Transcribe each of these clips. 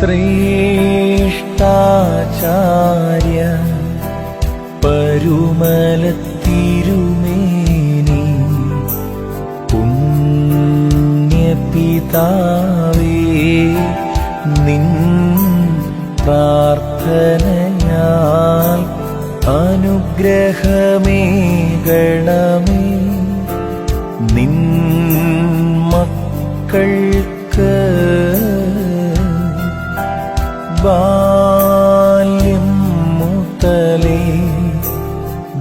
ശ്രേഷ്ഠാചാര്യ പരുമലത്തിരുമേനി പുണ്യപിതാവേ നിൻ പ്രാർത്ഥനയാൽ അനുഗ്രഹമേകണമേ നിൻ മക്കൾക്ക് ബാല്യം മുതലേ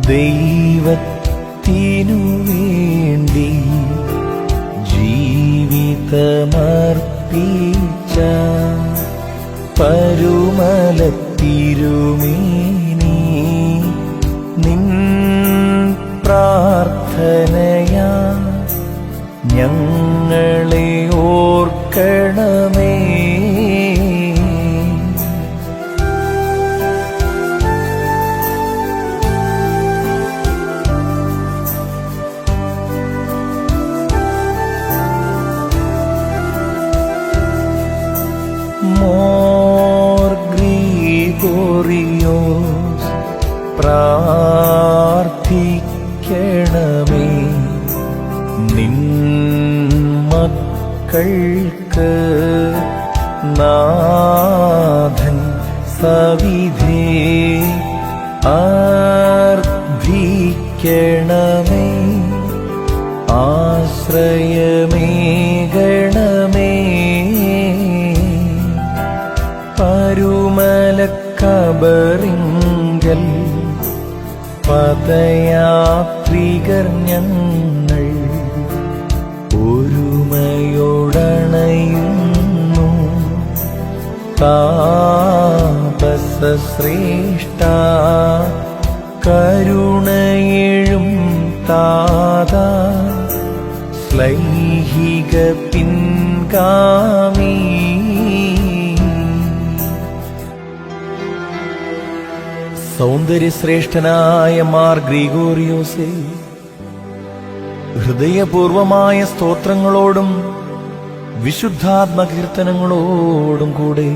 ദൈവത്തിനു വേണ്ടി ജീവിതമർപ്പിച്ച പരുമലത്തിരുമേനി നിൻ പ്രാർത്ഥനയാ ഞങ്ങളെ ഓർക്കണമേ. മോർ ഗ്രിഗോറിയോസ് പ്രാർത്ഥിക്കണമേ നിൻ മക്കൾക്ക് നാഥൻ സവിധേ അർദ്ധിക്കണമേ ആശ്രയമേകണമേ. പരുമലക്കബറിങ്കൽ പദയാത്രികർ ഞങ്ങൾ ഒരുമയോടണയുന്നു താപസശ്രേഷ്ഠ കരുണയെഴും താതാ ശ്ലൈഹിക പിൻഗാമി. സൗന്ദര്യശ്രേഷ്ഠനായ മാർ ഗ്രിഗോറിയോസേ, ഹൃദയപൂർവമായ സ്തോത്രങ്ങളോടും വിശുദ്ധാത്മകീർത്തനങ്ങളോടും കൂടെ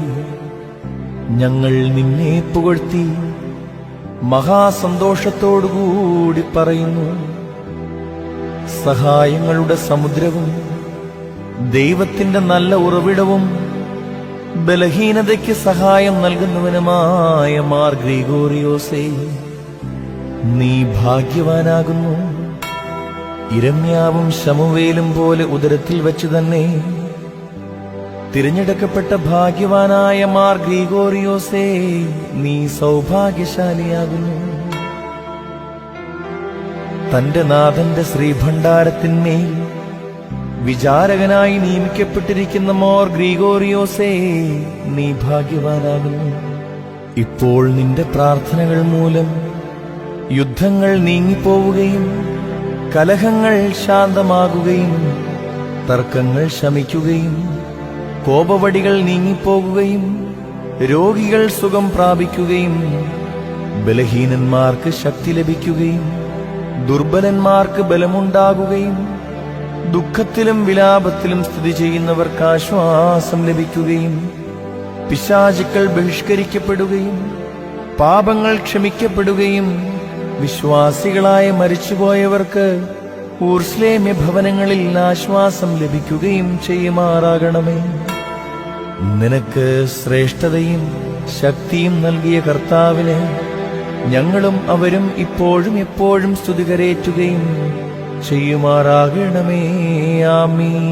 ഞങ്ങൾ നിന്നെ പുകഴ്ത്തി മഹാസന്തോഷത്തോടുകൂടി പറയുന്നു. സഹായങ്ങളുടെ സമുദ്രവും ദൈവത്തിന്റെ നല്ല ഉറവിടവും ബലഹീനതയ്ക്ക് സഹായം നൽകുന്നവനുമായ മാർ ഗ്രിഗോറിയോസേ, നീ ഭാഗ്യവാനാകുന്നു. ഇരമ്യാവും ശമൂവേലും പോലെ ഉദരത്തിൽ വെച്ച് തന്നെ തിരഞ്ഞെടുക്കപ്പെട്ട ഭാഗ്യവാനായ മാർ ഗ്രിഗോറിയോസേ, നീ സൗഭാഗ്യശാലിയാകുന്നു. തന്റെ നാഥന്റെ ശ്രീഭണ്ഡാരത്തിന്മേൽ വിചാരകനായി നിയമിക്കപ്പെട്ടിരിക്കുന്ന മോർ ഗ്രിഗോറിയോസേ, നീ ഭാഗ്യവാനാകുന്നു. ഇപ്പോൾ നിന്റെ പ്രാർത്ഥനകൾ മൂലം യുദ്ധങ്ങൾ നീങ്ങിപ്പോവുകയും കലഹങ്ങൾ ശാന്തമാകുകയും തർക്കങ്ങൾ ശമിക്കുകയും കോപവടികൾ നീങ്ങിപ്പോകുകയും രോഗികൾ സുഖം പ്രാപിക്കുകയും ബലഹീനന്മാർക്ക് ശക്തി ലഭിക്കുകയും ദുർബലന്മാർക്ക് ബലമുണ്ടാകുകയും ദുഃഖത്തിലും വിലാപത്തിലും സ്ഥിതി ചെയ്യുന്നവർക്ക് ആശ്വാസം ലഭിക്കുകയും പിശാചുക്കൾ ബഹിഷ്കരിക്കപ്പെടുകയും പാപങ്ങൾ ക്ഷമിക്കപ്പെടുകയും വിശ്വാസികളായ മരിച്ചുപോയവർക്ക് ഊർസ്ലേമ്യ ഭവനങ്ങളിൽ ആശ്വാസം ലഭിക്കുകയും ചെയ്യുമാറാകണമേ. നിനക്ക് ശ്രേഷ്ഠതയും ശക്തിയും നൽകിയ കർത്താവിന് ഞങ്ങളും അവരും ഇപ്പോഴും എപ്പോഴും സ്തുതി കരേറ്റുകയും ചെയ്യുമാറാകണമേ. ആമീൻ.